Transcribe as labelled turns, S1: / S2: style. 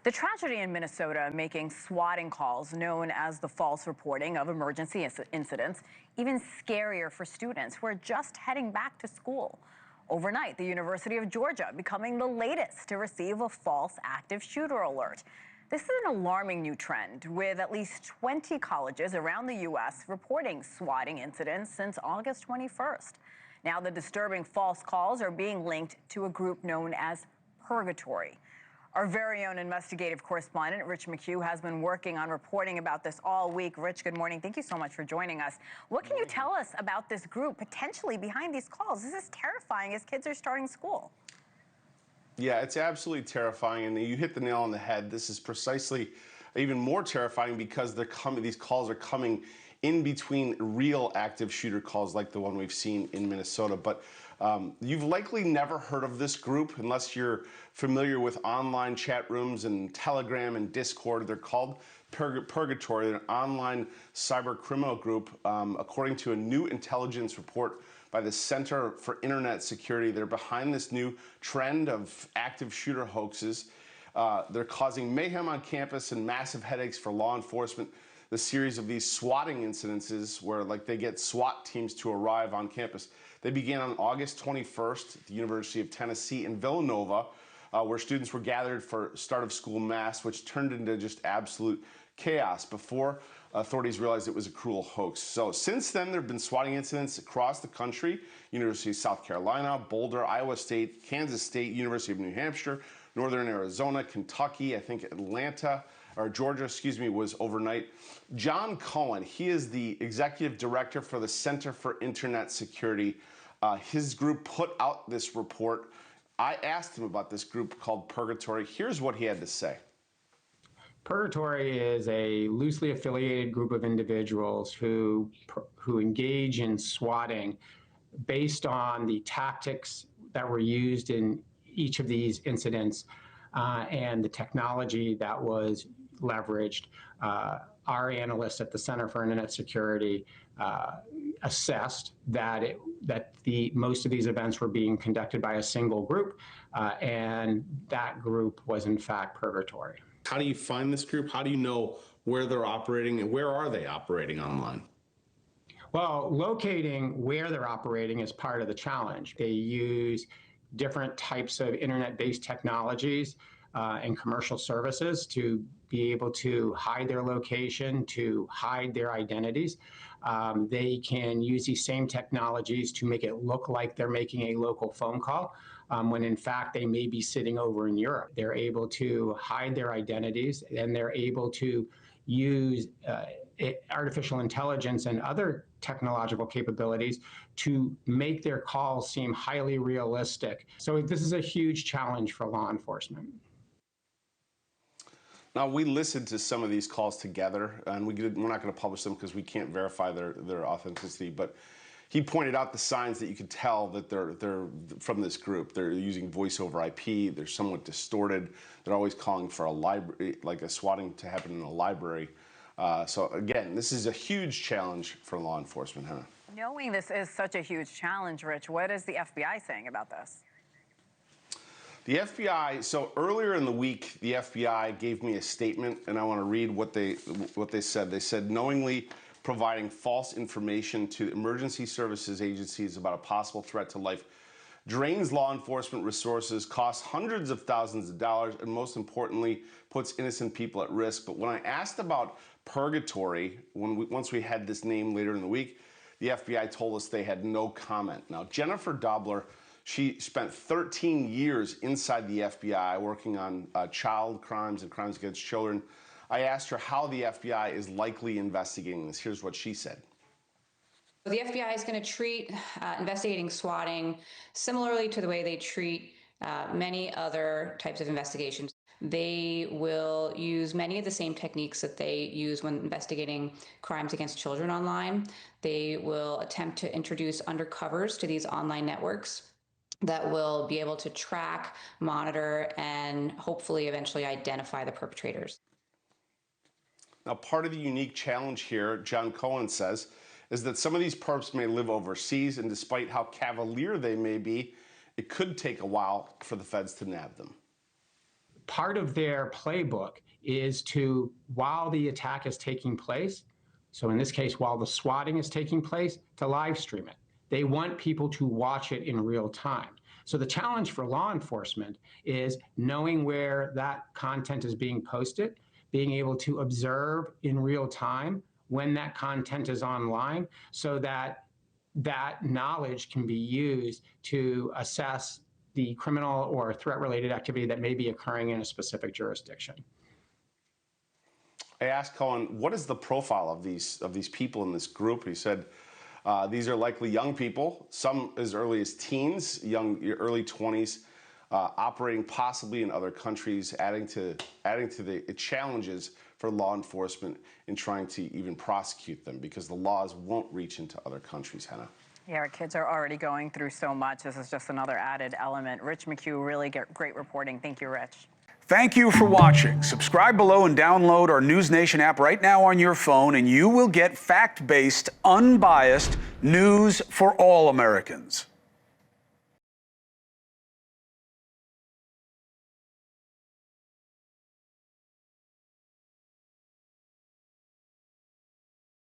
S1: The tragedy in Minnesota making swatting calls known as the false reporting of emergency incidents even scarier for students who are just heading back to school. Overnight, the University of Georgia becoming the latest to receive a false active shooter alert. This is an alarming new trend, with at least 20 colleges around the U.S. reporting swatting incidents since August 21st. Now, the disturbing false calls are being linked to a group known as Purgatory. Our very own investigative correspondent, Rich McHugh, has been working on reporting about this all week. Rich, good morning. Thank you so much for joining us. What can you tell us about this group potentially behind these calls? This is terrifying as kids are starting school.
S2: Yeah, it's absolutely terrifying, and you hit the nail on the head. This is precisely even more terrifying because these calls are coming in between real active shooter calls like the one we've seen in Minnesota. But you've likely never heard of this group unless you're familiar with online chat rooms and Telegram and Discord. They're called Purgatory. They're an online cyber criminal group. According to a new intelligence report by the Center for Internet Security, they're behind this new trend of active shooter hoaxes. They're causing mayhem on campus and massive headaches for law enforcement. The series of these swatting incidences where they get SWAT teams to arrive on campus. They began on August 21st at the University of Tennessee in Villanova, where students were gathered for start of school mass, which turned into just absolute chaos before authorities realized it was a cruel hoax. So since then, there have been swatting incidents across the country: University of South Carolina, Boulder, Iowa State, Kansas State, University of New Hampshire, Northern Arizona, Kentucky, I think Atlanta, or Georgia, was overnight. John Cohen, he is the executive director for the Center for Internet Security. His group put out this report. I asked him about this group called Purgatory. Here's what he had to say.
S3: Purgatory is a loosely affiliated group of individuals who engage in swatting based on the tactics that were used in each of these incidents and the technology that was leveraged. Our analysts at the Center for Internet Security assessed that most of these events were being conducted by a single group, and that group was in fact Purgatory.
S2: How do you find this group? How do you know where they're operating, and where are they operating online?
S3: Well, locating where they're operating is part of the challenge. They use different types of internet-based technologies and commercial services to be able to hide their location, to hide their identities. They can use these same technologies to make it look like they're making a local phone call, when in fact they may be sitting over in Europe. They're able to hide their identities, and they're able to use artificial intelligence and other technological capabilities to make their calls seem highly realistic. So this is a huge challenge for law enforcement.
S2: Now, we listened to some of these calls together, and we're not going to publish them because we can't verify their authenticity, but he pointed out the signs that you could tell that they're from this group. They're using voice over IP. They're somewhat distorted. They're always calling for a library, like a swatting to happen in a library. So again, this is a huge challenge for law enforcement, Hena.
S1: Knowing this is such a huge challenge, Rich, what is the FBI saying about this?
S2: The FBI, so earlier in the week, the FBI gave me a statement, and I want to read what they said. They said, knowingly providing false information to emergency services agencies about a possible threat to life drains law enforcement resources, costs hundreds of thousands of dollars, and most importantly, puts innocent people at risk. But when I asked about Purgatory, once we had this name later in the week, the FBI told us they had no comment. Now, Jennifer Dobler, she spent 13 years inside the FBI working on child crimes and crimes against children. I asked her how the FBI is likely investigating this. Here's what she said.
S4: The FBI is going to treat investigating swatting similarly to the way they treat many other types of investigations. They will use many of the same techniques that they use when investigating crimes against children online. They will attempt to introduce undercovers to these online networks that will be able to track, monitor, and hopefully eventually identify the perpetrators.
S2: Now, part of the unique challenge here, John Cohen says, is that some of these perps may live overseas, and despite how cavalier they may be, it could take a while for the feds to nab them.
S3: part of their playbook is to, while the attack is taking place, so in this case, while the swatting is taking place, to live stream it. They want people to watch it in real time. So the challenge for law enforcement is knowing where that content is being posted, being able to observe in real time when that content is online, so that that knowledge can be used to assess the criminal or threat-related activity that may be occurring in a specific jurisdiction.
S2: I asked Cohen, what is the profile of these people in this group? He said these are likely young people, some as early as teens, early 20s, operating possibly in other countries, adding to the challenges for law enforcement in trying to even prosecute them, because the laws won't reach into other countries, Hena.
S1: Yeah, our kids are already going through so much. This is just another added element. Rich McHugh, really great reporting. Thank you, Rich.
S5: Thank you for watching. Subscribe below and download our NewsNation app right now on your phone, and you will get fact-based, unbiased news for all Americans.